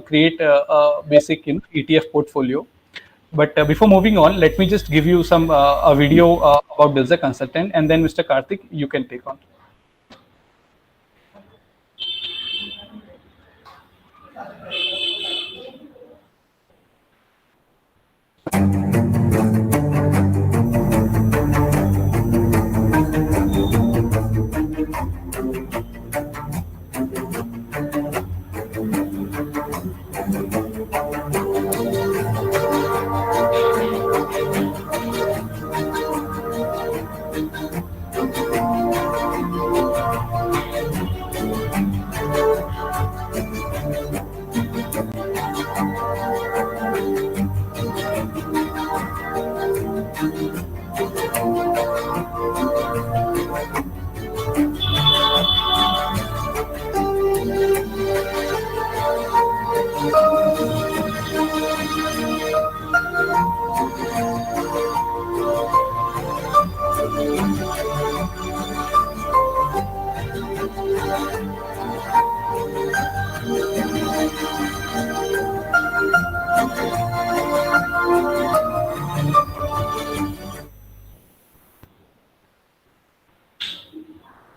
create a basic ETF portfolio. But before moving on, let me just give you some a video about this consultant, and then Mr. Karthik, you can take on.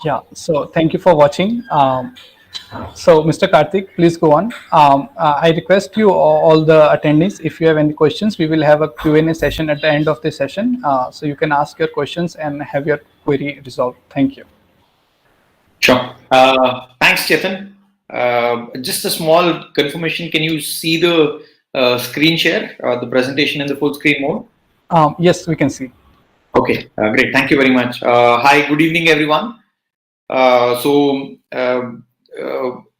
Yeah, so thank you for watching. So, Mr. Karthik, please go on. I request you, all the attendees, if you have any questions, we will have a Q&A session at the end of the session. So you can ask your questions and have your query resolved. Thank you. Sure. Thanks, Chetan. Just a small confirmation. Can you see the screen share, the presentation in the full screen mode? Yes, we can see. Okay, great. Thank you very much. Hi, good evening, everyone.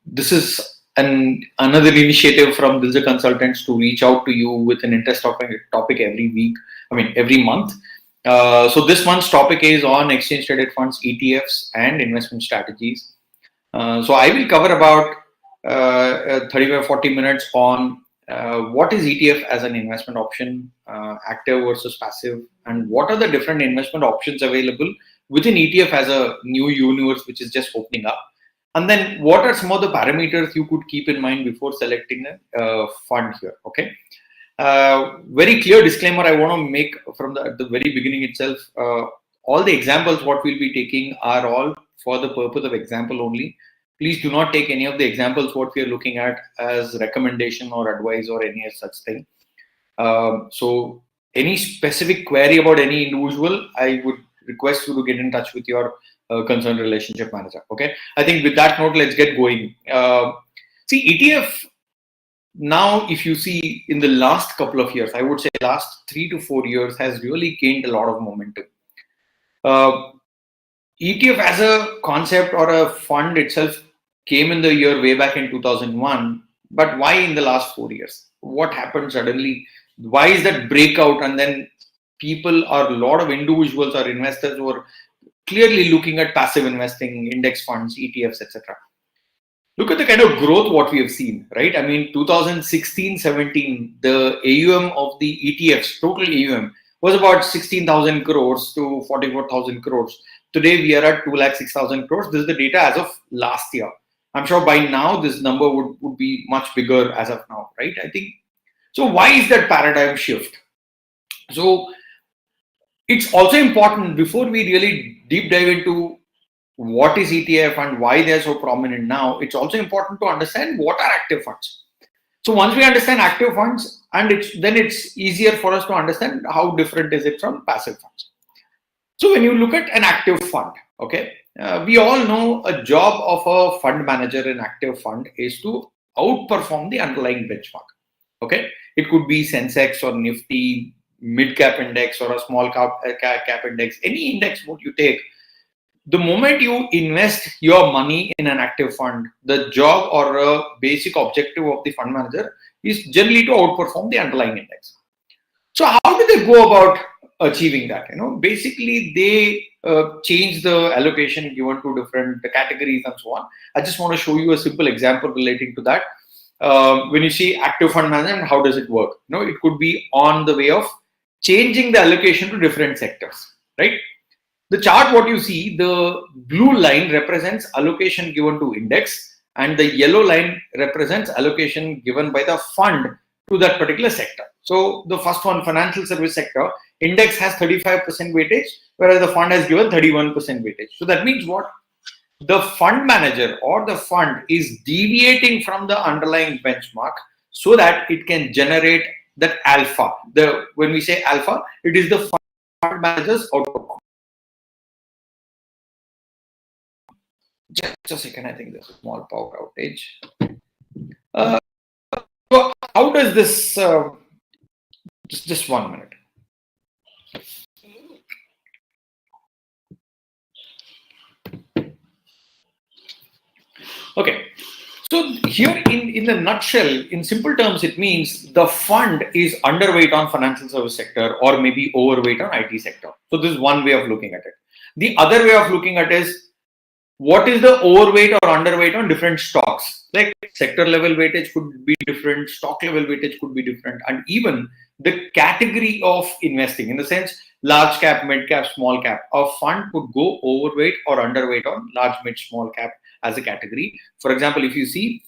This is another initiative from Dilja Consultants to reach out to you with an interest topic every week. Every month. So this month's topic is on exchange traded funds, ETFs, and investment strategies. So I will cover about 35-40 minutes on what is ETF as an investment option, active versus passive, and what are the different investment options available within ETF as a new universe which is just opening up. And then what are some of the parameters you could keep in mind before selecting a fund here, okay? Very clear disclaimer I want to make from at the very beginning itself. All the examples what we'll be taking are all for the purpose of example only. Please do not take any of the examples what we are looking at as recommendation or advice or any such thing. So any specific query about any individual, I would request you to get in touch with your concerned relationship manager. Okay. I think with that note, let's get going. See, ETF now, if you see in the last couple of years, I would say last 3 to 4 years has really gained a lot of momentum. ETF as a concept or a fund itself came in the year way back in 2001. But why in the last 4 years? What happened suddenly? Why is that breakout? And then people or a lot of individuals or investors who are clearly looking at passive investing, index funds, ETFs, etc. Look at the kind of growth what we have seen, right? 2016-17, the AUM of the ETFs, total AUM, was about 16,000 crores to 44,000 crores. Today, we are at 206,000 crores. This is the data as of last year. I'm sure by now, this number would be much bigger as of now, right? I think. So why is that paradigm shift? So it's also important before we really deep dive into what is ETF and why they're so prominent now, it's also important to understand what are active funds. So once we understand active funds, and then it's easier for us to understand how different is it from passive funds. So when you look at an active fund, okay, we all know a job of a fund manager in active fund is to outperform the underlying benchmark. Okay, it could be Sensex or Nifty, mid-cap index or a small cap index, any index what you take. The moment you invest your money in an active fund, the job or a basic objective of the fund manager is generally to outperform the underlying index. So how do they go about achieving that? Basically they change the allocation given to different categories and so on. I just want to show you a simple example relating to that. When you see active fund management, how does it work? It could be on the way of changing the allocation to different sectors, right? The chart, what you see, the blue line represents allocation given to index and the yellow line represents allocation given by the fund to that particular sector. So the first one, financial service sector, index has 35% weightage, whereas the fund has given 31% weightage. So that means what? The fund manager or the fund is deviating from the underlying benchmark so that it can generate that alpha. When we say alpha, it is the fund manager's outperform. Just a second, I think there's a small power outage. So how does this? Just 1 minute. Okay. So here in the nutshell, in simple terms, it means the fund is underweight on financial service sector or maybe overweight on IT sector. So this is one way of looking at it. The other way of looking at it is what is the overweight or underweight on different stocks. Like sector level weightage could be different, stock level weightage could be different, and even the category of investing, in the sense large cap, mid cap, small cap. A fund could go overweight or underweight on large, mid, small cap as a category. For example, if you see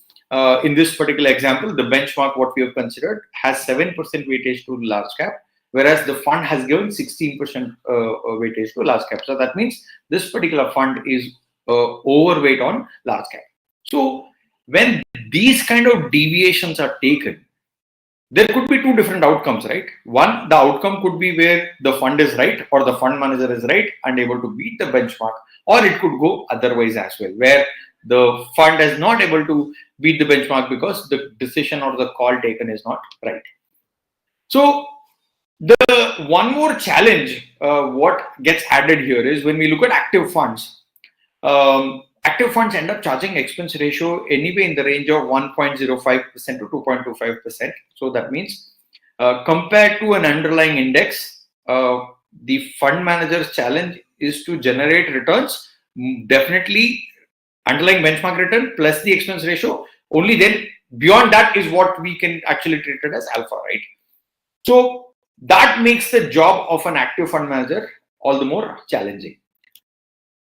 in this particular example, the benchmark what we have considered has 7% weightage to large cap, whereas the fund has given 16% weightage to large cap. So that means this particular fund is overweight on large cap. So when these kind of deviations are taken, there could be two different outcomes, right? One, the outcome could be where the fund is right or the fund manager is right and able to beat the benchmark, or it could go otherwise as well, where the fund is not able to beat the benchmark because the decision or the call taken is not right. So the one more challenge what gets added here is when we look at active funds. Active funds end up charging expense ratio anyway in the range of 1.05% to 2.25%. So that means compared to an underlying index, the fund manager's challenge is to generate returns, definitely underlying benchmark return plus the expense ratio. Only then beyond that is what we can actually treat it as alpha, right? So that makes the job of an active fund manager all the more challenging.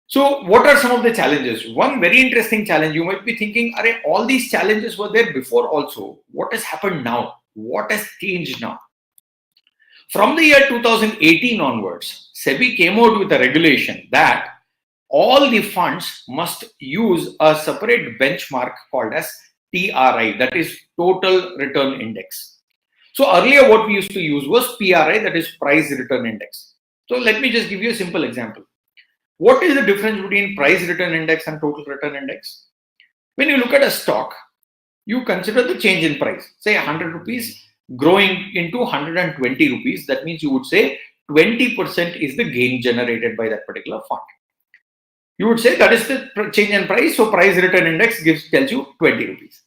So what are some of the challenges? One very interesting challenge, you might be thinking, all these challenges were there before also. What has happened now? What has changed now? From the year 2018 onwards, SEBI came out with a regulation that all the funds must use a separate benchmark called as TRI, that is Total Return Index. So earlier what we used to use was PRI, that is Price Return Index. So let me just give you a simple example. What is the difference between price return index and total return index? When you look at a stock, you consider the change in price. Say 100 rupees growing into 120 rupees. That means you would say 20% is the gain generated by that particular fund. You would say that is the change in price. So price return index tells you 20 rupees.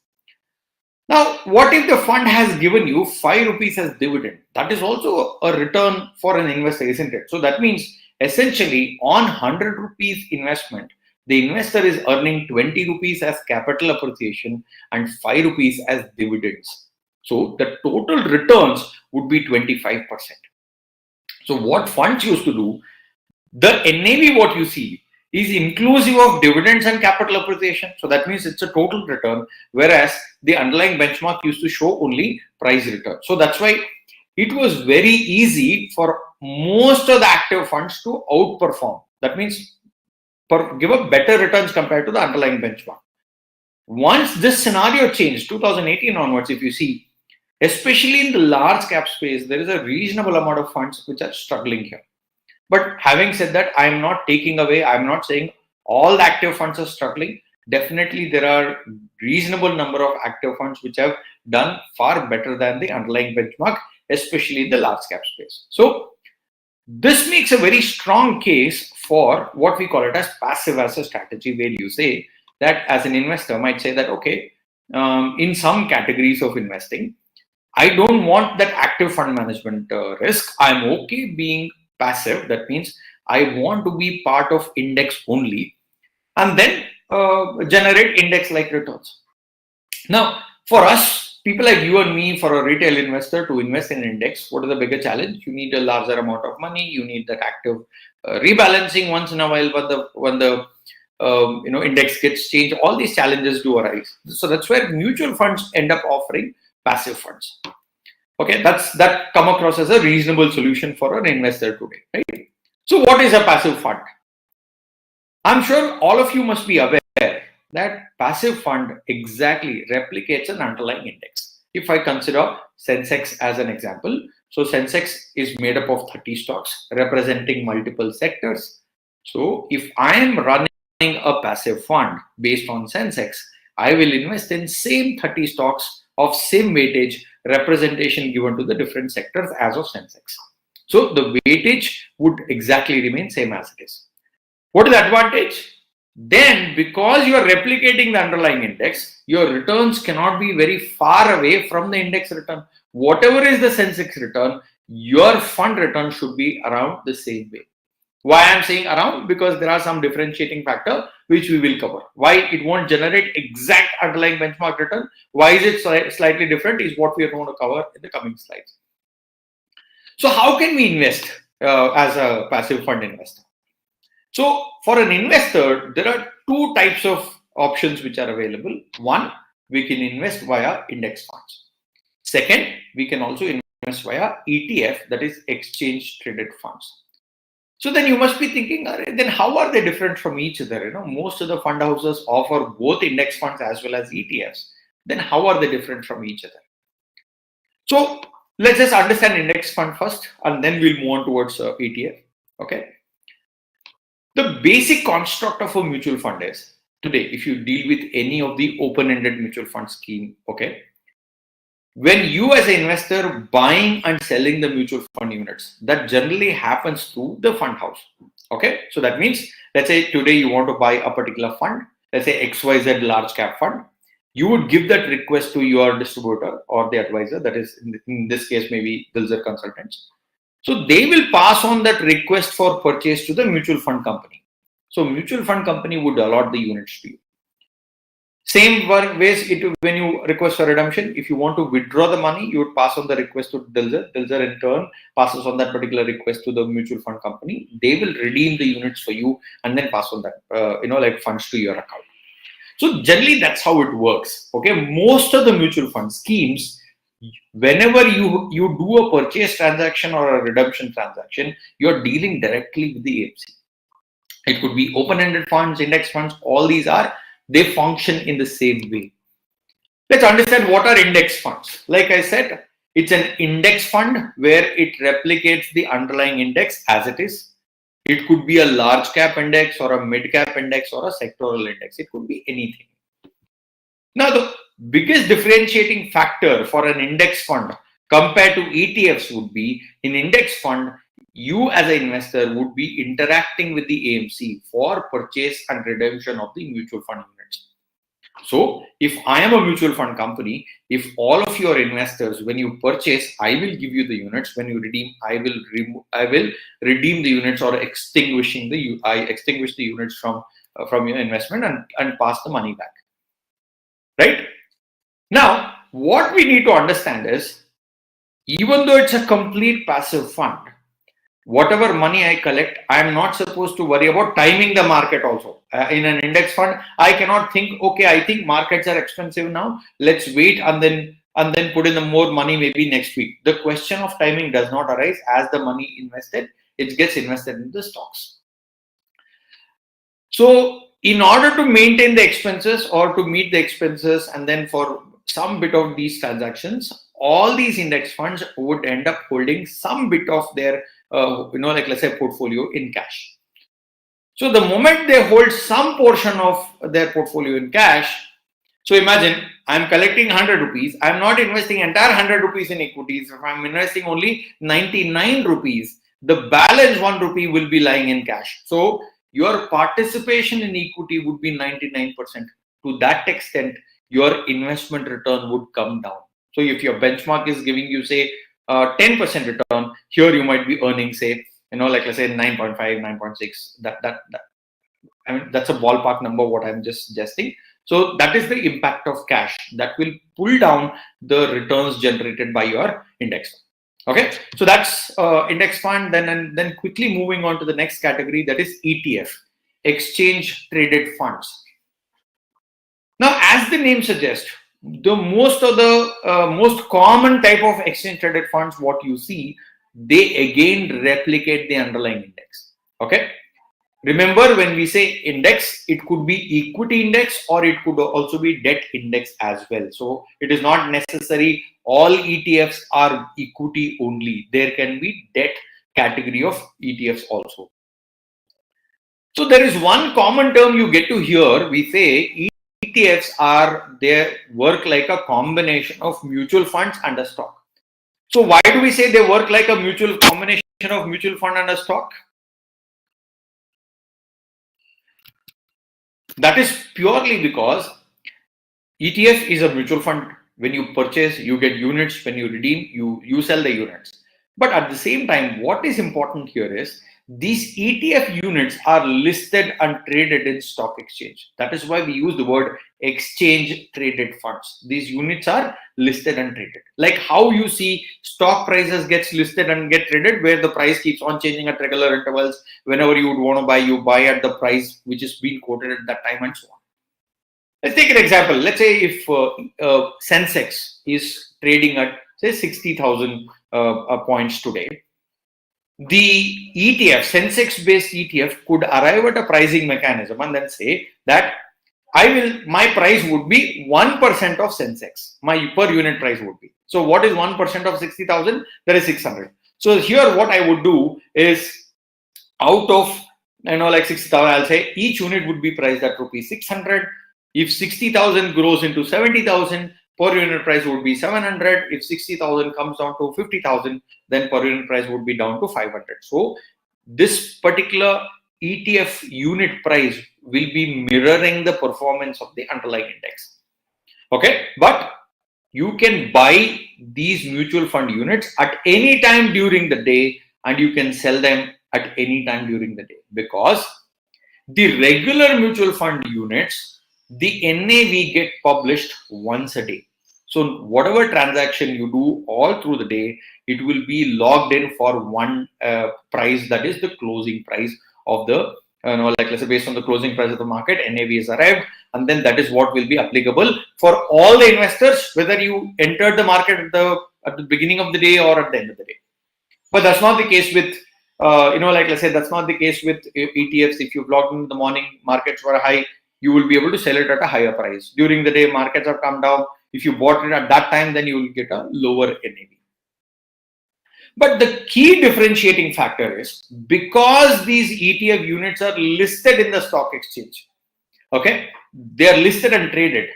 Now, what if the fund has given you 5 rupees as dividend? That is also a return for an investor, isn't it? So that means essentially on 100 rupees investment, the investor is earning 20 rupees as capital appreciation and 5 rupees as dividends. So the total returns would be 25%. So what funds used to do, the NAV what you see is inclusive of dividends and capital appreciation. So that means it's a total return, whereas the underlying benchmark used to show only price return. So that's why it was very easy for most of the active funds to outperform. That means give up better returns compared to the underlying benchmark. Once this scenario changed, 2018 onwards, if you see, especially in the large cap space, there is a reasonable amount of funds which are struggling here. But having said that, I'm not taking away, I'm not saying all the active funds are struggling. Definitely, there are reasonable number of active funds which have done far better than the underlying benchmark, especially in the large cap space. So this makes a very strong case for what we call it as passive asset strategy, where you say that as an investor might say that, okay, in some categories of investing, I don't want that active fund management risk. I'm okay being passive. That means I want to be part of index only and then generate index like returns. Now, for us, people like you and me, for a retail investor to invest in index, what is the bigger challenge? You need a larger amount of money. You need that active rebalancing once in a while when the index gets changed. All these challenges do arise. So that's where mutual funds end up offering passive funds. Okay, that come across as a reasonable solution for an investor today, right? So what is a passive fund? I'm sure all of you must be aware that passive fund exactly replicates an underlying index. If I consider Sensex as an example, so Sensex is made up of 30 stocks representing multiple sectors. So if I am running a passive fund based on Sensex, I will invest in same 30 stocks of same weightage representation given to the different sectors as of Sensex. So the weightage would exactly remain same as it is. What is the advantage? Then, because you are replicating the underlying index, your returns cannot be very far away from the index return. Whatever is the Sensex return, your fund return should be around the same way. Why I'm saying around? Because there are some differentiating factor which we will cover. Why it won't generate exact underlying benchmark return? Why is it slightly different? Is what we are going to cover in the coming slides. So, how can we invest as a passive fund investor? So for an investor, there are two types of options which are available. One, we can invest via index funds. Second, we can also invest via ETF, that is exchange traded funds. So then you must be thinking, then how are they different from each other? Most of the fund houses offer both index funds as well as ETFs. Then how are they different from each other? So let's just understand index fund first, and then we'll move on towards ETF. Okay. The basic construct of a mutual fund is, today, if you deal with any of the open-ended mutual fund scheme, okay, when you as an investor buying and selling the mutual fund units, that generally happens through the fund house. Okay, so that means, let's say today you want to buy a particular fund, let's say XYZ large cap fund, you would give that request to your distributor or the advisor, that is in this case maybe Dilzer Consultants. So they will pass on that request for purchase to the mutual fund company. So mutual fund company would allot the units to you. Same ways when you request for redemption, if you want to withdraw the money, you would pass on the request to Dilzer. Dilzer in turn passes on that particular request to the mutual fund company. They will redeem the units for you and then pass on that, funds to your account. So generally that's how it works. Okay, most of the mutual fund schemes, whenever you do a purchase transaction or a redemption transaction, you're dealing directly with the AMC. It could be open-ended funds, index funds, all these they function in the same way. Let's understand what are index funds. Like I said, it's an index fund where it replicates the underlying index as it is. It could be a large cap index or a mid cap index or a sectoral index. It could be anything. Now, the biggest differentiating factor for an index fund compared to ETFs would be, in index fund, you as an investor would be interacting with the AMC for purchase and redemption of the mutual fund units. So if I am a mutual fund company, if all of your investors, when you purchase, I will give you the units. When you redeem, I will redeem the units or extinguish the units from your investment and pass the money back. Right? Now, what we need to understand is, even though it's a complete passive fund, whatever money I collect, I am not supposed to worry about timing the market also. In an index fund, I cannot think, okay, I think markets are expensive now, let's wait and then put in the more money maybe next week. The question of timing does not arise. As the money invested, it gets invested in the stocks. So in order to maintain the expenses or to meet the expenses, and then for some bit of these transactions, all these index funds would end up holding some bit of their let's say portfolio in cash. So the moment they hold some portion of their portfolio in cash, so imagine I'm collecting 100 rupees, I'm not investing entire 100 rupees in equities. If I'm investing only 99 rupees, the balance 1 rupee will be lying in cash. So your participation in equity would be 99%. To that extent, your investment return would come down. So if your benchmark is giving you, say, 10% return, here you might be earning, say, let's say 9.5, 9.6. I mean, that's a ballpark number, what I'm just suggesting. So that is the impact of cash that will pull down the returns generated by your index fund. Okay, so that's index fund. Then quickly moving on to the next category, that is ETF. exchange traded funds. Now, as the name suggests, the most common type of exchange traded funds, what you see, they again replicate the underlying index. Okay. Remember, when we say index, it could be equity index or it could also be debt index as well. So it is not necessary all ETFs are equity only. There can be debt category of ETFs also. So there is one common term you get to hear. We say ETFs they work like a combination of mutual funds and a stock. So why do we say they work like a combination of mutual fund and a stock? That is purely because ETF is a mutual fund. When you purchase, you get units. When you redeem, you sell the units. But at the same time, what is important here is these ETF units are listed and traded in stock exchange. That is why we use the word exchange traded funds. These units are listed and traded. Like how you see stock prices gets listed and get traded, where the price keeps on changing at regular intervals. Whenever you would want to buy, you buy at the price which is being quoted at that time and so on. Let's take an example. Let's say if Sensex is trading at say 60,000 points today, the ETF, Sensex based ETF could arrive at a pricing mechanism and then say that my price would be 1% of Sensex. My per unit price would be. So what is 1% of 60,000? That is 600. So here what I would do is out of like 60,000, I'll say each unit would be priced at rupees 600. If 60,000 grows into 70,000, per unit price would be 700. If 60,000 comes down to 50,000, then per unit price would be down to 500. So this particular ETF unit price will be mirroring the performance of the underlying index. Okay, but you can buy these mutual fund units at any time during the day and you can sell them at any time during the day, because the regular mutual fund units, the NAV get published once a day. So whatever transaction you do all through the day, it will be logged in for one price, that is the closing price of the, like let's say based on the closing price of the market, NAV is arrived, and then that is what will be applicable for all the investors, whether you entered the market at the beginning of the day or at the end of the day. But that's not the case with, like let's say that's not the case with ETFs. If you've logged in the morning, markets were high, you will be able to sell it at a higher price. During the day, markets have come down. If you bought it at that time, then you will get a lower NAV. But the key differentiating factor is because these ETF units are listed in the stock exchange, okay, they are listed and traded.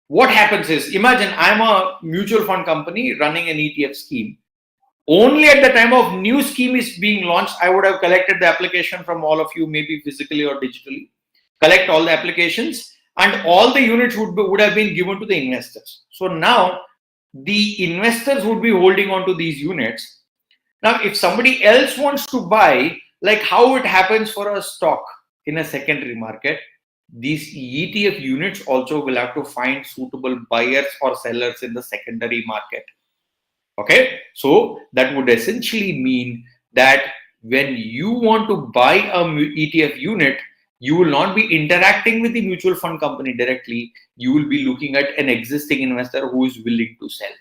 What happens is, imagine I'm a mutual fund company running an ETF scheme. Only at the time of new scheme is being launched, I would have collected the application from all of you, maybe physically or digitally. Collect all the applications and all the units would have been given to the investors. So now the investors would be holding on to these units. Now, if somebody else wants to buy, like how it happens for a stock in a secondary market, these ETF units also will have to find suitable buyers or sellers in the secondary market. Okay, so that would essentially mean that when you want to buy a ETF unit, you will not be interacting with the mutual fund company directly. You will be looking at an existing investor who is willing to sell.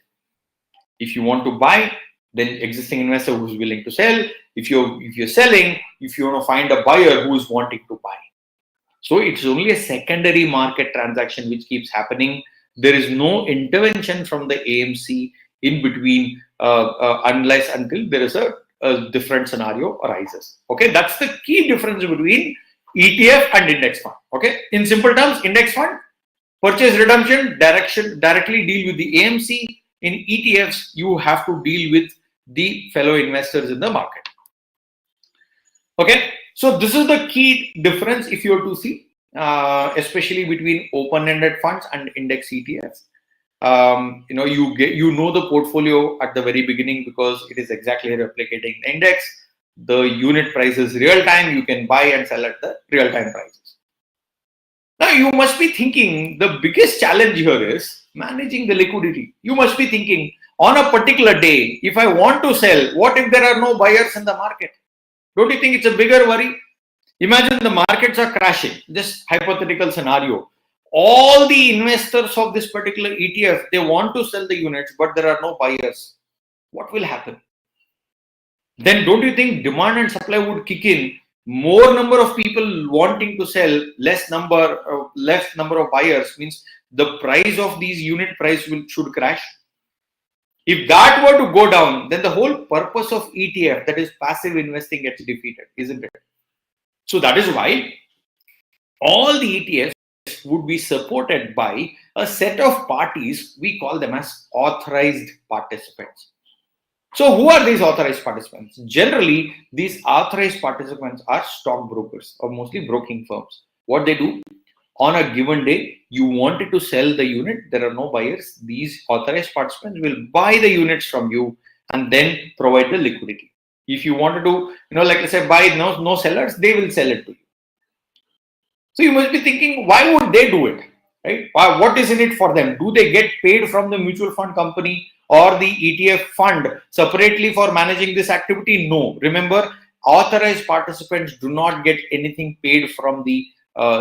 If you want to buy, then existing investor who is willing to sell. If you're selling, if you want to find a buyer who is wanting to buy. So it's only a secondary market transaction which keeps happening. There is no intervention from the AMC in between unless until there is a different scenario arises. Okay, that's the key difference between ETF and index fund. Okay, in simple terms, index fund, purchase redemption, directly deal with the AMC. In ETFs, you have to deal with the fellow investors in the market. Okay, so this is the key difference if you were to see, especially between open-ended funds and index ETFs. You know the portfolio at the very beginning because it is exactly replicating the index. The unit price is real time. You can buy and sell at the real time prices. Now you must be thinking the biggest challenge here is managing the liquidity. You must be thinking on a particular day, if I want to sell, what if there are no buyers in the market? Don't you think it's a bigger worry? Imagine the markets are crashing, just hypothetical scenario. All the investors of this particular ETF, they want to sell the units, but there are no buyers. What will happen? Then don't you think demand and supply would kick in? More number of people wanting to sell, less number of buyers, means the price of these unit price should crash. If that were to go down, then the whole purpose of ETF, that is passive investing, gets defeated, isn't it? So that is why all the ETFs would be supported by a set of parties. We call them as authorized participants. So who are these authorized participants? Generally, these authorized participants are stockbrokers or mostly broking firms. What they do, on a given day, you wanted to sell the unit, there are no buyers. These authorized participants will buy the units from you and then provide the liquidity. If you wanted to, like I said, buy no sellers, they will sell it to you. So you must be thinking, why would they do it? Right? What is in it for them? Do they get paid from the mutual fund company or the ETF fund separately for managing this activity? No. Remember, authorized participants do not get anything paid from the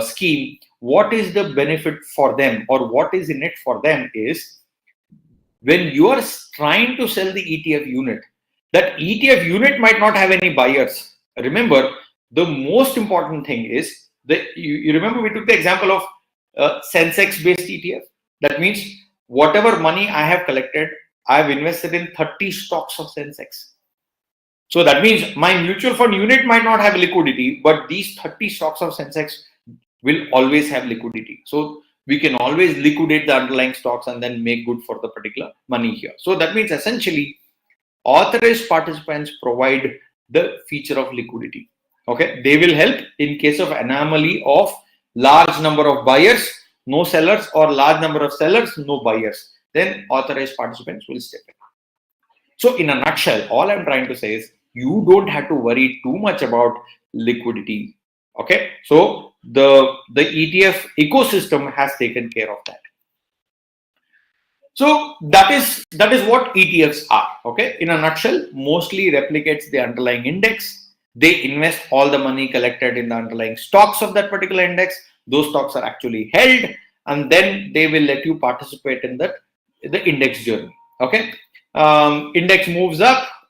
scheme. What is the benefit for them, or what is in it for them is, when you are trying to sell the ETF unit, that ETF unit might not have any buyers. Remember, the most important thing is that you remember we took the example of Sensex based ETF. That means whatever money I have collected, I have invested in 30 stocks of Sensex. So that means my mutual fund unit might not have liquidity, but these 30 stocks of Sensex will always have liquidity. So we can always liquidate the underlying stocks and then make good for the particular money here. So that means essentially authorized participants provide the feature of liquidity. Okay, they will help in case of anomaly of large number of buyers, no sellers, or large number of sellers, no buyers. Then authorized participants will step in. So in a nutshell, all I'm trying to say is you don't have to worry too much about liquidity. Okay, so the ETF ecosystem has taken care of that. So that is what ETFs are. Okay, in a nutshell, mostly replicates the underlying index. They invest all the money collected in the underlying stocks of that particular index. Those stocks are actually held, and then they will let you participate in the index journey. Okay, index moves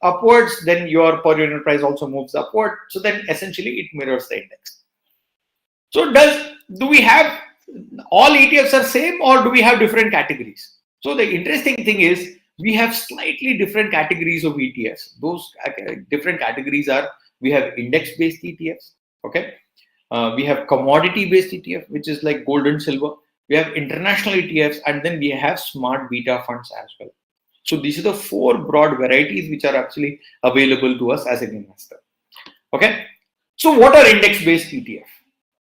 upwards, then your per unit price also moves upward. So then essentially it mirrors the index. So do we have all ETFs are same, or do we have different categories? So the interesting thing is we have slightly different categories of ETFs. Those different categories are, we have index-based ETFs, okay? We have commodity-based ETF, which is like gold and silver. We have international ETFs, and then we have smart beta funds as well. So these are the four broad varieties which are actually available to us as an investor, okay? So what are index-based ETF?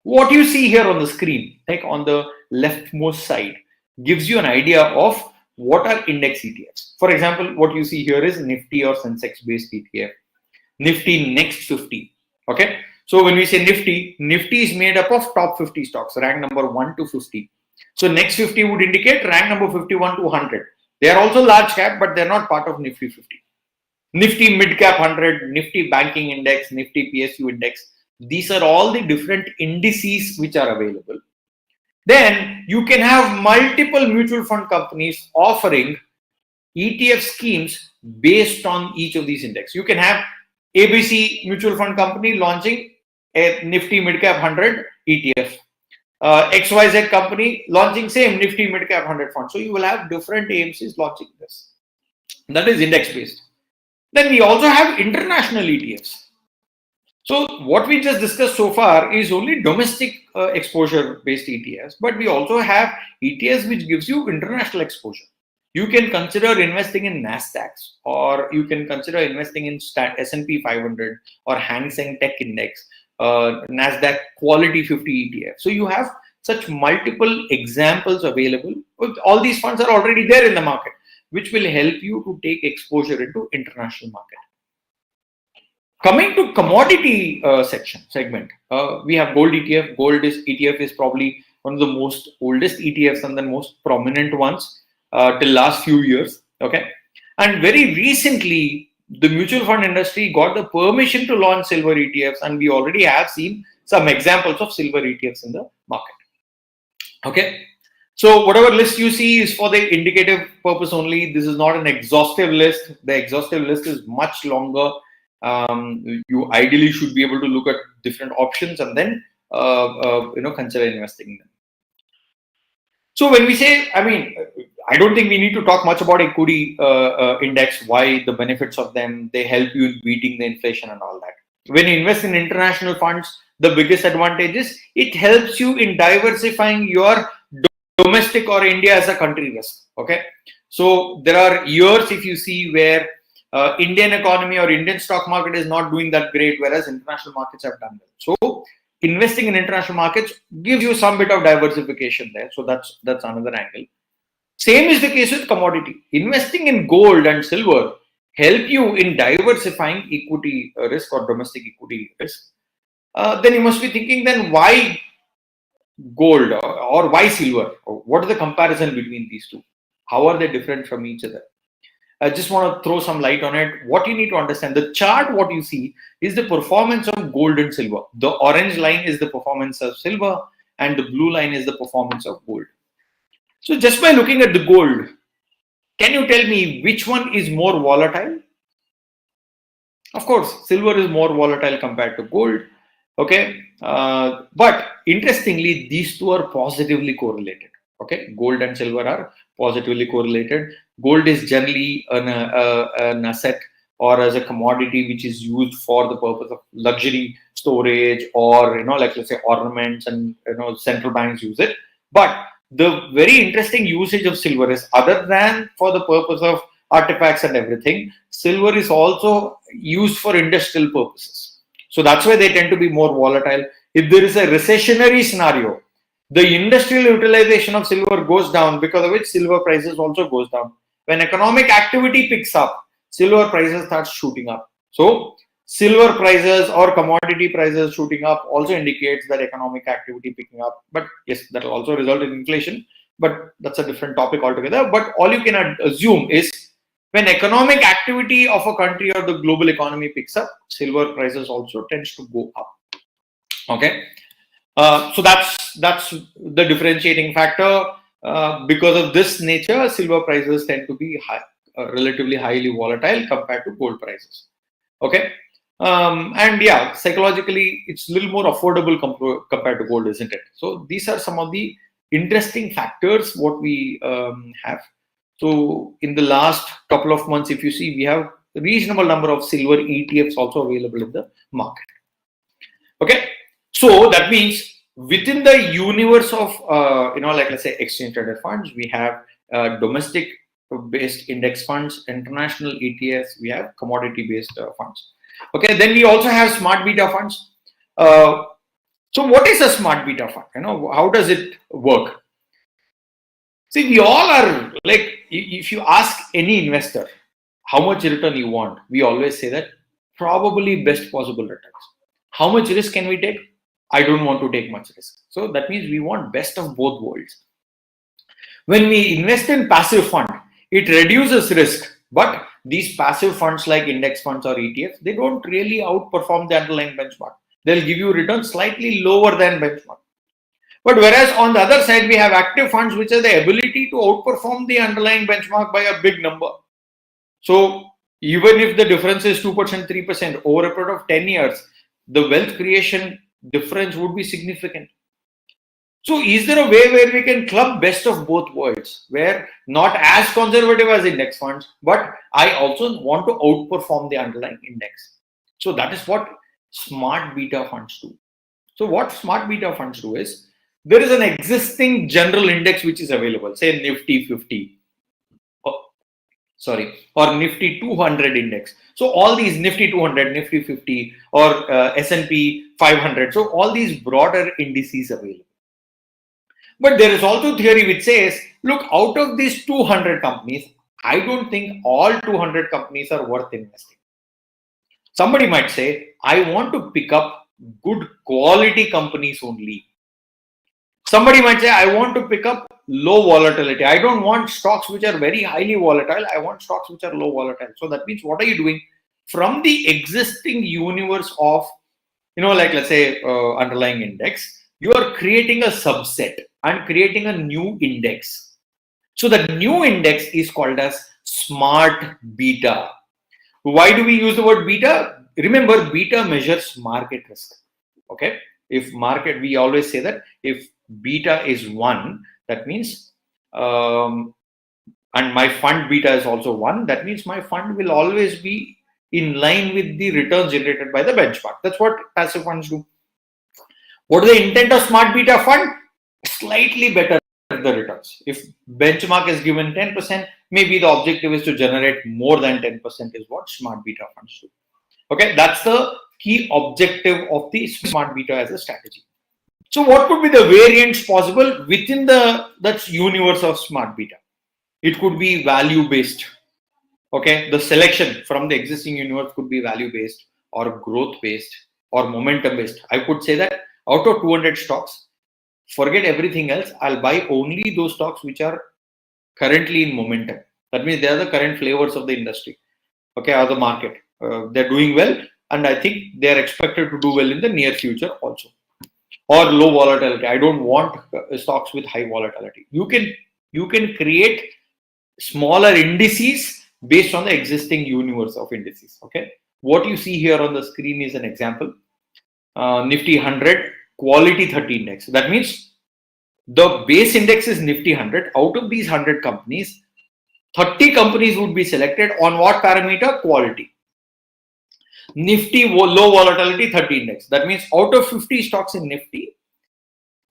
What you see here on the screen, like on the leftmost side, gives you an idea of what are index ETFs. For example, what you see here is Nifty or Sensex based ETF. Nifty Next 50. Okay. So when we say Nifty is made up of top 50 stocks, rank number 1 to 50. So Next 50 would indicate rank number 51 to 100. They are also large cap, but they're not part of Nifty 50. Nifty Mid Cap 100, Nifty Banking Index, Nifty PSU Index. These are all the different indices which are available. Then you can have multiple mutual fund companies offering ETF schemes based on each of these index. You can have ABC mutual fund company launching a Nifty Midcap 100 ETF. XYZ company launching same Nifty Midcap 100 fund. So you will have different AMCs launching this. That is index based. Then we also have international ETFs. So what we just discussed so far is only domestic exposure based ETFs, but we also have ETFs which gives you international exposure. You can consider investing in NASDAQs, or you can consider investing in S&P 500 or Hang Seng Tech Index, NASDAQ Quality 50 ETF. So you have such multiple examples available. All these funds are already there in the market, which will help you to take exposure into international market. Coming to commodity segment, we have gold ETF. Gold ETF is probably one of the most oldest ETFs and the most prominent ones till last few years. Okay, and very recently the mutual fund industry got the permission to launch silver ETFs, and we already have seen some examples of silver ETFs in the market. Okay. So whatever list you see is for the indicative purpose only. This is not an exhaustive list. The exhaustive list is much longer. You ideally should be able to look at different options and then consider investing in them. So when we say, I don't think we need to talk much about equity index, why the benefits of them, they help you in beating the inflation and all that. When you invest in international funds, the biggest advantage is it helps you in diversifying your domestic or India as a country risk. Okay. So there are years, if you see, where Indian economy or Indian stock market is not doing that great, whereas international markets have done well. So investing in international markets gives you some bit of diversification there. So that's another angle. Same is the case with commodity. Investing in gold and silver help you in diversifying equity risk or domestic equity risk. Then you must be thinking, then why gold or why silver? What is the comparison between these two? How are they different from each other? I just want to throw some light on it. What you need to understand, the chart, what you see is the performance of gold and silver. The orange line is the performance of silver and the blue line is the performance of gold. So just by looking at the gold, can you tell me which one is more volatile? Of course, silver is more volatile compared to gold. Okay. But interestingly, these two are positively correlated. Okay. Gold and silver are positively correlated. Gold is generally an asset or as a commodity which is used for the purpose of luxury storage or, like let's say ornaments, and, central banks use it. But the very interesting usage of silver is, other than for the purpose of artifacts and everything, silver is also used for industrial purposes. So that's why they tend to be more volatile. If there is a recessionary scenario, the industrial utilization of silver goes down, because of which silver prices also goes down. When economic activity picks up, silver prices start shooting up. So silver prices or commodity prices shooting up also indicates that economic activity picking up. But yes, that will also result in inflation. But that's a different topic altogether. But all you can assume is, when economic activity of a country or the global economy picks up, silver prices also tends to go up. Okay. So that's the differentiating factor. Because of this nature, silver prices tend to be relatively highly volatile compared to gold prices. Okay. And yeah, psychologically, it's a little more affordable compared to gold, isn't it? So these are some of the interesting factors what we have. So in the last couple of months, if you see, we have a reasonable number of silver ETFs also available in the market. Okay. So that means within the universe of, like let's say exchange traded funds, we have domestic based index funds, international ETFs, we have commodity based funds. Okay. Then we also have smart beta funds. So what is a smart beta fund? How does it work? See, we all are like, if you ask any investor how much return you want, we always say that probably best possible returns. How much risk can we take? I don't want to take much risk. So that means we want best of both worlds. When we invest in passive fund, it reduces risk, but these passive funds like index funds or ETFs, they don't really outperform the underlying benchmark. They'll give you returns slightly lower than benchmark. But whereas on the other side, we have active funds which have the ability to outperform the underlying benchmark by a big number. So even if the difference is 2%, 3% over a period of 10 years, the wealth creation difference would be significant. So is there a way where we can club best of both worlds, where not as conservative as index funds, but I also want to outperform the underlying index? So that is what smart beta funds do. So what smart beta funds do is, there is an existing general index which is available, say Nifty 50, or Nifty 200 index. So all these Nifty 200, Nifty 50, or S&P 500. So all these broader indices available. But there is also theory which says, look, out of these 200 companies, I don't think all 200 companies are worth investing. Somebody might say, I want to pick up good quality companies only. Somebody might say, I want to pick up low volatility. I don't want stocks which are very highly volatile. I want stocks which are low volatile. So that means, what are you doing? from the existing universe of, like let's say underlying index, you are creating a subset and creating a new index. So the new index is called as smart beta. Why do we use the word beta? Remember, beta measures market risk. Okay. If market, we always say that if beta is 1, that means, and my fund beta is also 1, that means my fund will always be in line with the returns generated by the benchmark. That's what passive funds do. What is the intent of smart beta fund? Slightly better the returns. If benchmark is given 10%, maybe the objective is to generate more than 10% is what smart beta funds do. Okay, that's the key objective of the smart beta as a strategy. So what could be the variants possible within that universe of smart beta? It could be value based. Okay, the selection from the existing universe could be value based or growth based or momentum based. I could say that out of 200 stocks, forget everything else, I'll buy only those stocks which are currently in momentum. That means they are the current flavors of the industry, okay, or the market. They're doing well, and I think they are expected to do well in the near future also. Or low volatility. I don't want stocks with high volatility. You can create smaller indices based on the existing universe of indices. Okay, what you see here on the screen is an example. Nifty 100 quality 30 index. That means the base index is Nifty 100. Out of these 100 companies, 30 companies would be selected on what parameter? Quality. Nifty low volatility 30 index. That means out of 50 stocks in Nifty,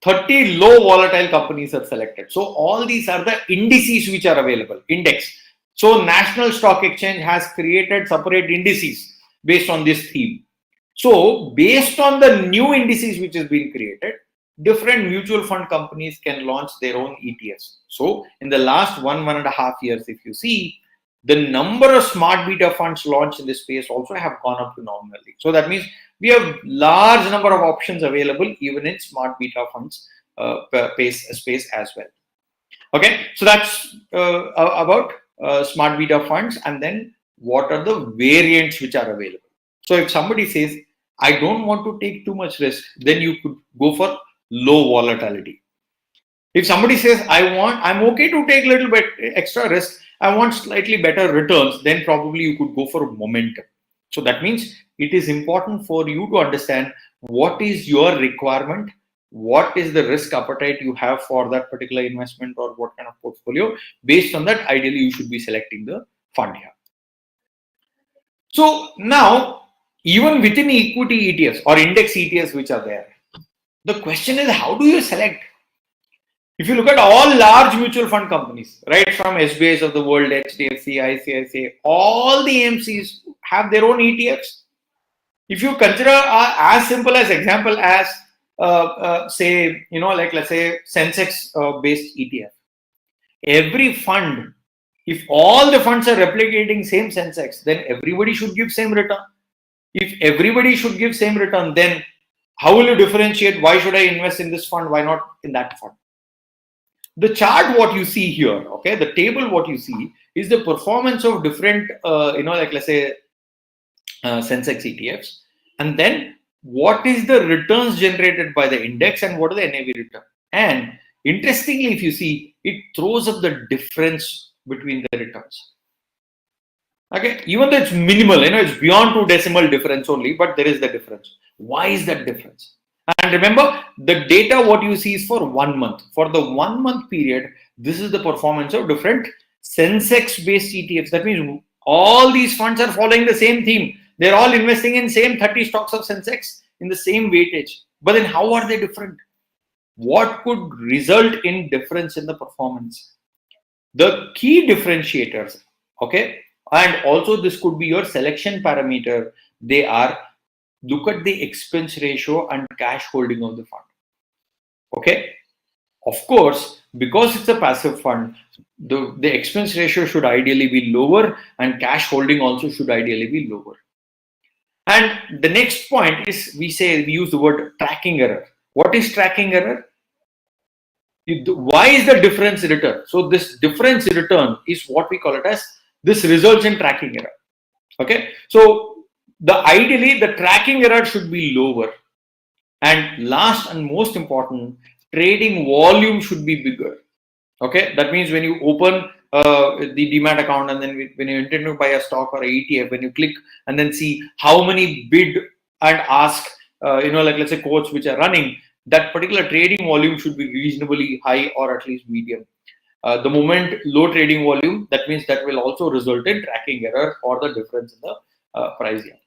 30 low volatile companies are selected. So all these are the indices which are available. Index. So National Stock Exchange has created separate indices based on this theme. So based on the new indices which has been created, different mutual fund companies can launch their own ETFs. So in the last 1.5 years, if you see, the number of smart beta funds launched in this space also have gone up phenomenally. So that means we have large number of options available even in smart beta funds space as well. Okay, so that's about smart beta funds, and then what are the variants which are available. So if somebody says, I don't want to take too much risk, then you could go for low volatility. If somebody says, I'm okay to take a little bit extra risk, I want slightly better returns, then probably you could go for momentum. So that means it is important for you to understand what is your requirement, what is the risk appetite you have for that particular investment or what kind of portfolio. Based on that, ideally, you should be selecting the fund here. So now, even within equity ETFs or index ETFs which are there, the question is, how do you select? If you look at all large mutual fund companies, right from SBIs of the world, HDFC, ICICI, all the AMCs have their own ETFs. If you consider as simple as example as say, like let's say Sensex based ETF, every fund, if all the funds are replicating same Sensex, then everybody should give same return. If everybody should give same return, then how will you differentiate? Why should I invest in this fund? Why not in that fund? The chart, what you see here, okay, the table, what you see is the performance of different, like let's say Sensex ETFs, and then what is the returns generated by the index and what is the NAV return. And interestingly, if you see, it throws up the difference between the returns. Okay, even though it's minimal, it's beyond 2 decimal difference only, but there is the difference. Why is that difference? And remember, the data what you see is for 1 month. For the 1 month period, this is the performance of different Sensex based ETFs. That means all these funds are following the same theme. They're all investing in same 30 stocks of Sensex in the same weightage. But then how are they different? What could result in difference in the performance? The key differentiators, okay, and also this could be your selection parameter. They are, look at the expense ratio and cash holding of the fund. Okay, of course, because it's a passive fund, the expense ratio should ideally be lower and cash holding also should ideally be lower. And the next point is, we use the word tracking error. What is tracking error? Why is the difference return? So this difference return is what we call it as, this results in tracking error. Okay, so Ideally the tracking error should be lower. And last and most important, trading volume should be bigger. Okay, that means when you open the demat account and then when you intend to buy a stock or a ETF, when you click and then see how many bid and ask, like let's say quotes which are running, that particular trading volume should be reasonably high or at least medium. The moment low trading volume, that means that will also result in tracking error or the difference in the price here.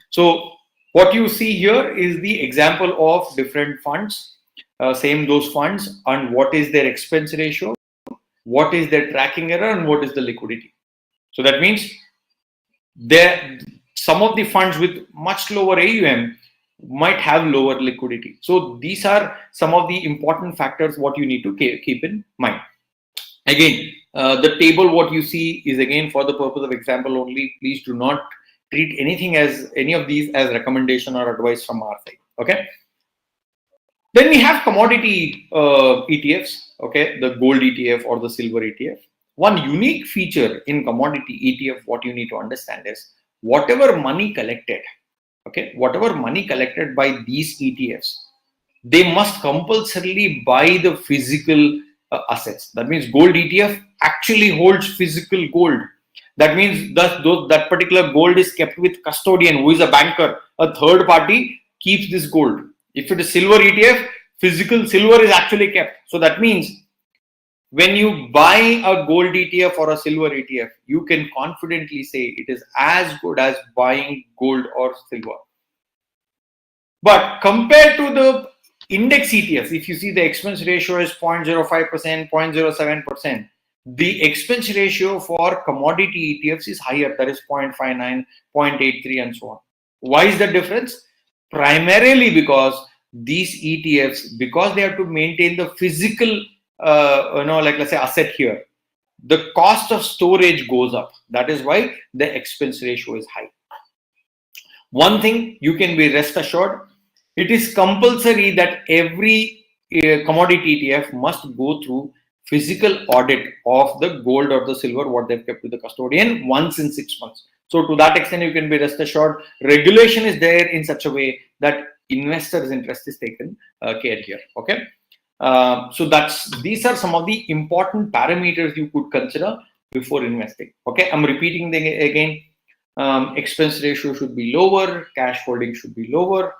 So what you see here is the example of different funds, same those funds, and what is their expense ratio, what is their tracking error, and what is the liquidity. So that means there some of the funds with much lower AUM might have lower liquidity. So these are some of the important factors what you need to keep in mind. Again, the table what you see is again for the purpose of example only. Please do not treat any of these as recommendation or advice from our side. Okay. Then we have commodity ETFs. Okay, the gold ETF or the silver ETF. One unique feature in commodity ETF, what you need to understand is whatever money collected, okay, whatever money collected by these ETFs, they must compulsorily buy the physical assets. That means gold ETF actually holds physical gold. That means that particular gold is kept with custodian who is a banker. A third party keeps this gold. If it is silver ETF, physical silver is actually kept. So that means when you buy a gold ETF or a silver ETF, you can confidently say it is as good as buying gold or silver. But compared to the index ETFs, if you see the expense ratio is 0.05%, 0.07%, the expense ratio for commodity ETFs is higher, that is 0.59, 0.83, and so on. Why is the difference? Primarily because these ETFs, because they have to maintain the physical, like let's say asset here, the cost of storage goes up. That is why the expense ratio is high. One thing you can be rest assured, it is compulsory that every commodity ETF must go through physical audit of the gold or the silver what they've kept with the custodian once in 6 months. So to that extent, you can be rest assured regulation is there in such a way that investors' interest is taken care here. Okay. So these are some of the important parameters you could consider before investing. Okay, I'm repeating them again. Expense ratio should be lower, cash holding should be lower,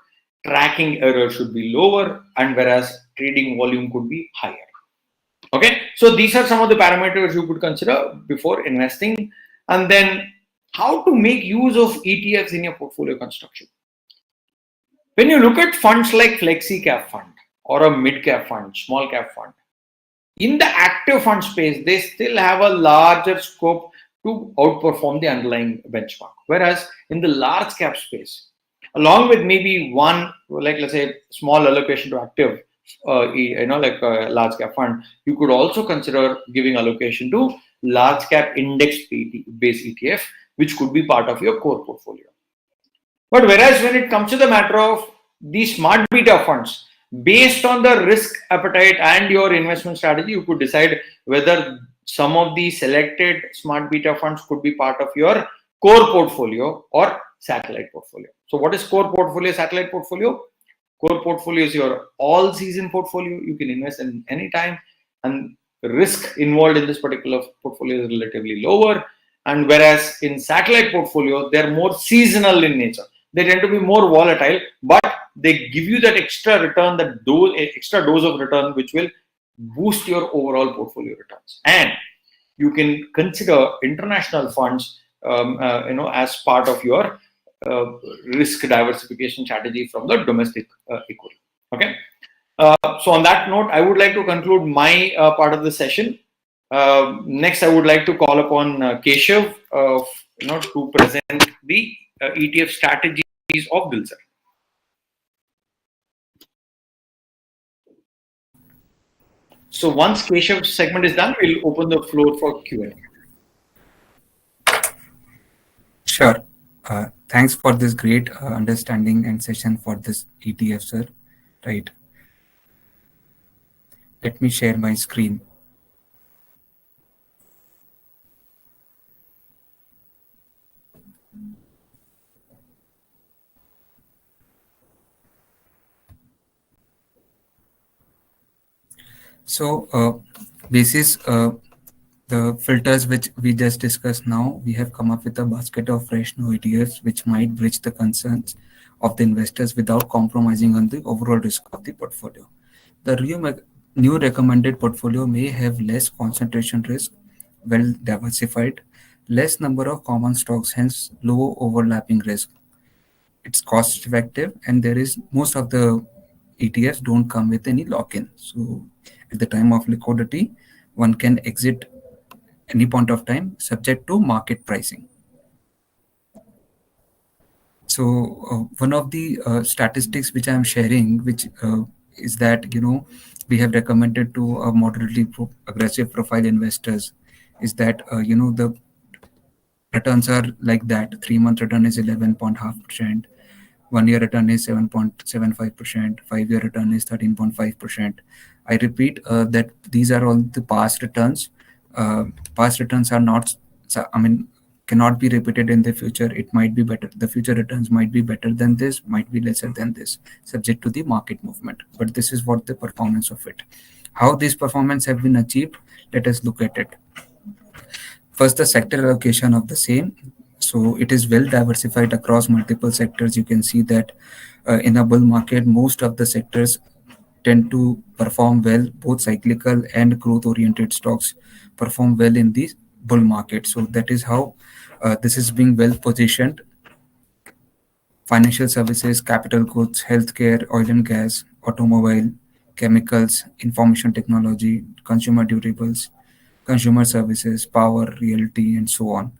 tracking error should be lower, and whereas trading volume could be higher. Okay, so these are some of the parameters you could consider before investing. And then how to make use of ETFs in your portfolio construction. When you look at funds like flexi cap fund or a mid cap fund, small cap fund, in the active fund space, they still have a larger scope to outperform the underlying benchmark. Whereas in the large cap space, along with maybe one, like let's say small allocation to active, like a large cap fund, you could also consider giving allocation to large cap index based ETF, which could be part of your core portfolio. But whereas when it comes to the matter of these smart beta funds, based on the risk appetite and your investment strategy, you could decide whether some of the selected smart beta funds could be part of your core portfolio or satellite portfolio. So what is core portfolio, satellite portfolio? Core portfolio is your all season portfolio. You can invest in any time, and risk involved in this particular portfolio is relatively lower. And whereas in satellite portfolio, they're more seasonal in nature. They tend to be more volatile, but they give you that extra return, that extra dose of return, which will boost your overall portfolio returns. And you can consider international funds, as part of your risk diversification strategy from the domestic equity. Okay. So on that note, I would like to conclude my part of the session. Next, I would like to call upon Keshav, to present the ETF strategies of Dilsar. So once Keshav's segment is done, we'll open the floor for Q&A. Sure. Thanks for this great understanding and session for this ETF, sir. Right. Let me share my screen. So, basis the filters which we just discussed now, we have come up with a basket of fresh new ETFs which might bridge the concerns of the investors without compromising on the overall risk of the portfolio. The new recommended portfolio may have less concentration risk, well diversified, less number of common stocks, hence low overlapping risk. It's cost effective, and there is most of the ETFs don't come with any lock-in. So at the time of liquidity, one can exit any point of time subject to market pricing. So one of the statistics which I'm sharing, which is that we have recommended to moderately aggressive profile investors, is that the returns are like that. 3-month return is 11.5%. 1-year return is 7.75%. 5-year return is 13.5%. I repeat that these are all the past returns. Past returns are not, I mean, cannot be repeated in the future. It might be better. The future returns might be better than this, might be lesser than this, subject to the market movement. But this is what the performance of it. How these performance have been achieved, let us look at it. First, the sector allocation of the same. So it is well diversified across multiple sectors. You can see that in a bull market, most of the sectors tend to perform well. Both cyclical and growth-oriented stocks perform well in the bull market. So that is how this is being well positioned. Financial services, capital goods, healthcare, oil and gas, automobile, chemicals, information technology, consumer durables, consumer services, power, realty, and so on.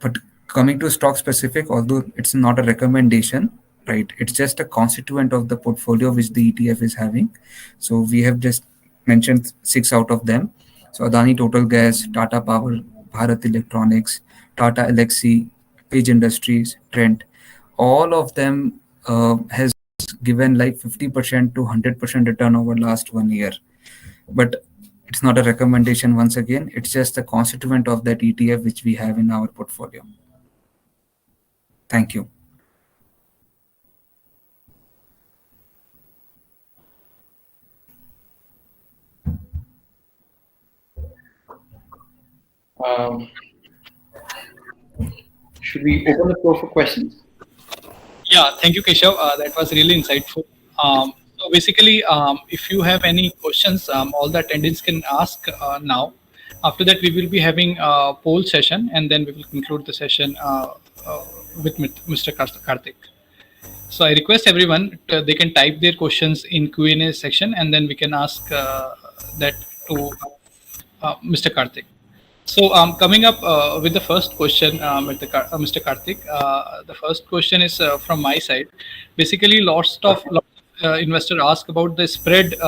But coming to stock specific, although it's not a recommendation, right? It's just a constituent of the portfolio which the ETF is having. So we have just mentioned 6 out of them. So Adani Total Gas, Tata Power, Bharat Electronics, Tata Elxsi, Page Industries, Trent, all of them has given like 50% to 100% return over last 1 year. But it's not a recommendation once again. It's just a constituent of that ETF which we have in our portfolio. Thank you. Should we open the floor for questions? Yeah, thank you, Keshav. That was really insightful. So basically, if you have any questions, all the attendees can ask now. After that, we will be having a poll session, and then we will conclude the session with Mr. Karthik. So I request everyone they can type their questions in Q&A section, and then we can ask that to Mr. Karthik. So coming up with the first question, Mr. Karthik, the first question is from my side. Basically, lots of investors ask about the spread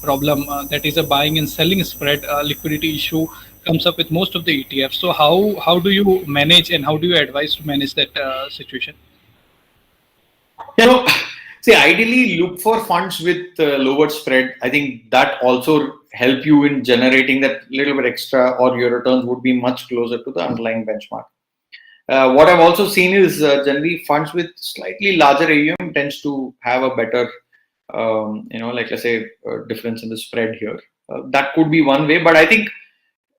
problem, that is a buying and selling spread liquidity issue comes up with most of the ETFs. So how do you manage and how do you advise to manage that situation? See, ideally look for funds with lower spread. I think that also help you in generating that little bit extra, or your returns would be much closer to the underlying benchmark. What I've also seen is generally funds with slightly larger AUM tends to have a better, like let's say, difference in the spread here. That could be one way, but I think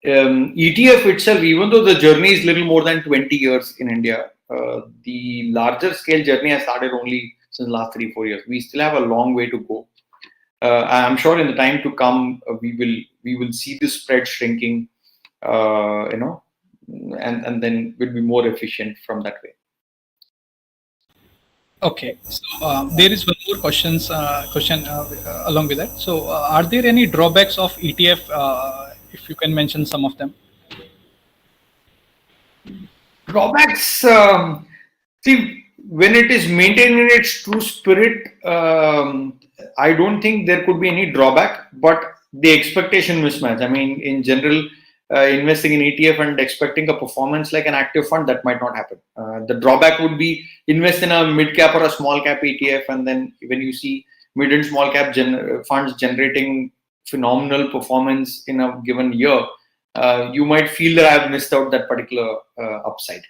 ETF itself, even though the journey is little more than 20 years in India, the larger scale journey has started only since the last 3-4 years. We still have a long way to go. I'm sure in the time to come, we will see the spread shrinking, and then we'll be more efficient from that way. Okay, so there is one more question along with that. So, are there any drawbacks of ETF? If you can mention some of them. Drawbacks. See, when it is maintained in its true spirit, I don't think there could be any drawback. But the expectation mismatch. I mean, in general, investing in ETF and expecting a performance like an active fund, that might not happen. The drawback would be invest in a mid cap or a small cap ETF, and then when you see mid and small cap funds generating phenomenal performance in a given year, you might feel that I've missed out that particular upside.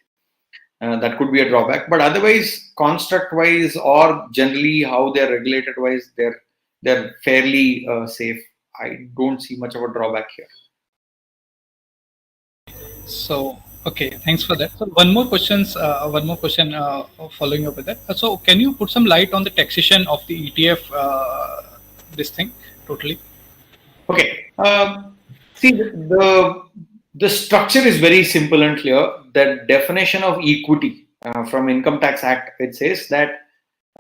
That could be a drawback. But otherwise, construct wise or generally how they're regulated wise, they're they're fairly safe. I don't see much of a drawback here. So, okay, thanks for that. So, one more question following up with that. So, can you put some light on the taxation of the ETF, this thing, totally? Okay. See, the structure is very simple and clear. The definition of equity from Income Tax Act, it says that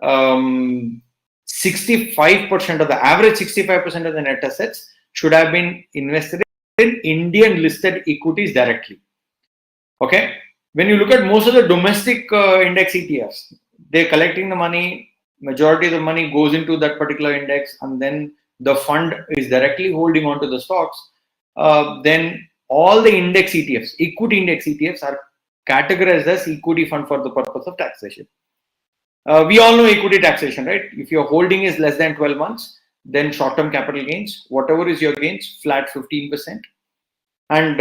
65% of the average 65% of the net assets should have been invested in Indian listed equities directly. Okay. When you look at most of the domestic index ETFs, they're collecting the money, majority of the money goes into that particular index, and then the fund is directly holding on to the stocks. Then all the index ETFs, equity index ETFs, are categorized as equity fund for the purpose of taxation. We all know equity taxation, right? If your holding is less than 12 months, then short-term capital gains, whatever is your gains, flat 15%. And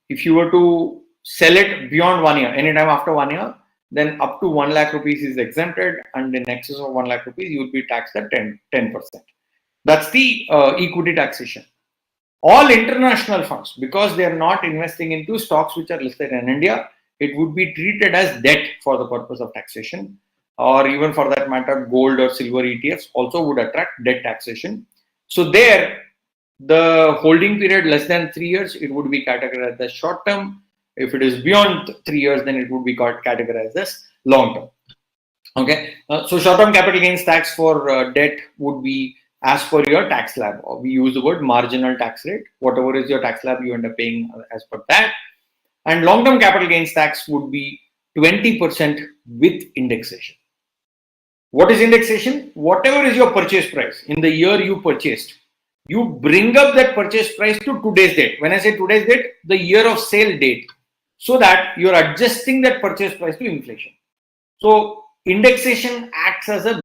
if you were to sell it beyond 1 year, anytime after 1 year, then up to 1 lakh rupees is exempted, and in excess of 1 lakh rupees, you will be taxed at 10%. That's the equity taxation. All international funds, because they are not investing into stocks which are listed in India, it would be treated as debt for the purpose of taxation, or even for that matter, gold or silver ETFs also would attract debt taxation. So there, the holding period less than 3 years, it would be categorized as short term. If it is beyond 3 years, then it would be categorized as long term. Okay, so short term capital gains tax for debt would be as per your tax slab. We use the word marginal tax rate. Whatever is your tax slab, you end up paying as per that. And long term capital gains tax would be 20% with indexation. What is indexation? Whatever is your purchase price in the year you purchased, you bring up that purchase price to today's date. When I say today's date, the year of sale date, so that you're adjusting that purchase price to inflation. So indexation acts as a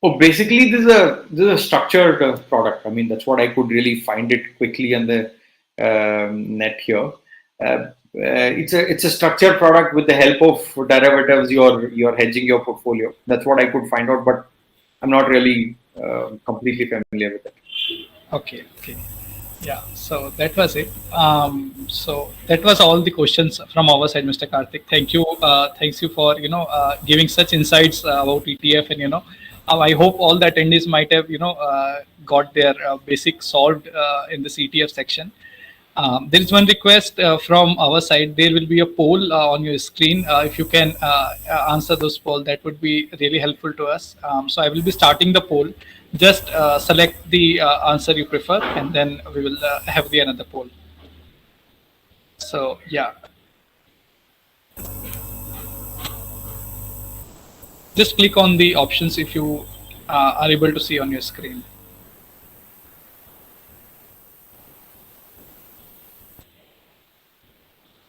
Oh, basically, this is a structured product. I mean, that's what I could really find it quickly on the net here. It's a structured product with the help of derivatives. You're hedging your portfolio. That's what I could find out, but I'm not really completely familiar with it. Okay, okay. Yeah, so that was it. So that was all the questions from our side, Mr. Karthik. Thank you. Thanks you for giving such insights about ETF, and I hope all the attendees might have got their basic solved in this ETF section. There is one request from our side. There will be a poll on your screen. If you can answer those poll, that would be really helpful to us. So I will be starting the poll. Just select the answer you prefer, and then we will have the another poll. So yeah, just click on the options if you are able to see on your screen.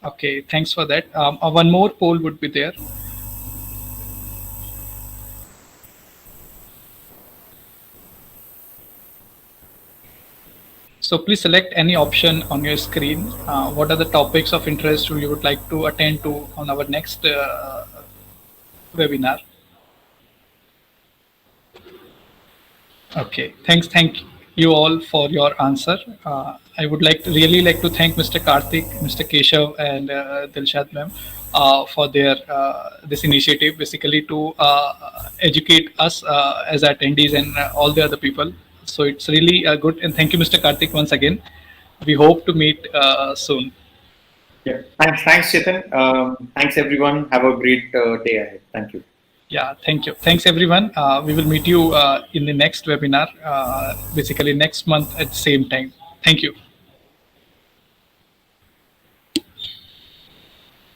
Okay, thanks for that. One more poll would be there. So please select any option on your screen. What are the topics of interest you would like to attend to on our next webinar? Okay, thank you all for your answer. I would really like to thank Mr. Karthik, Mr. Keshav, and Dilshad ma'am for their this initiative, basically to educate us as attendees and all the other people. So it's really good, and thank you, Mr. Karthik, once again. We hope to meet soon. Yeah. Thanks, Chetan. Thanks, everyone. Have a great day ahead. Thank you. Yeah, thank you. Thanks, everyone. We will meet you in the next webinar, basically next month at the same time. Thank you.